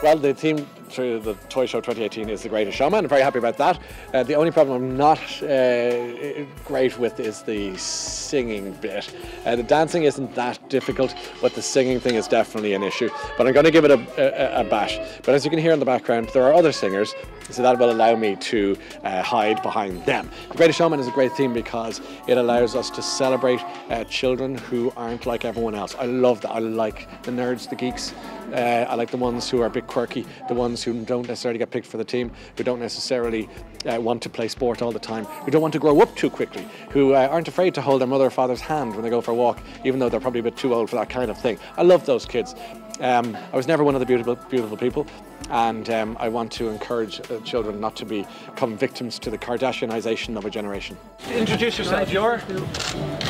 Well, the theme through the Toy Show 2018 is The Greatest Showman. I'm very happy about that. The only problem I'm not great with is the singing bit. The dancing isn't that difficult, but the singing thing is definitely an issue. But I'm going to give it a bash. But as you can hear in the background, there are other singers, so that will allow me to hide behind them. The Greatest Showman is a great theme because it allows us to celebrate children who aren't like everyone else. I love that. I like the nerds, the geeks. I like the ones who are a bit quirky, the ones who don't necessarily get picked for the team, who don't necessarily want to play sport all the time, who don't want to grow up too quickly, who aren't afraid to hold their mother or father's hand when they go for a walk, even though they're probably a bit too old for that kind of thing. I love those kids. I was never one of the beautiful people, and I want to encourage children not to become victims to the Kardashianisation of a generation. Introduce yourself. You're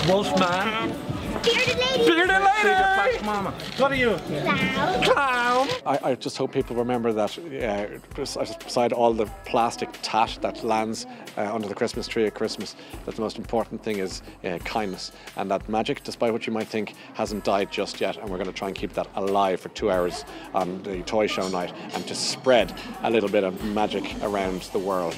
Wolfman. Bearded lady. Bearded lady. Mama. What are you? Clown. Clown. I just hope people remember that beside all the plastic tat that lands under the Christmas tree at Christmas, that the most important thing is kindness, and that magic, despite what you might think, hasn't died just yet, and we're going to try and keep that alive for 2 hours on the toy show night and to spread a little bit of magic around the world.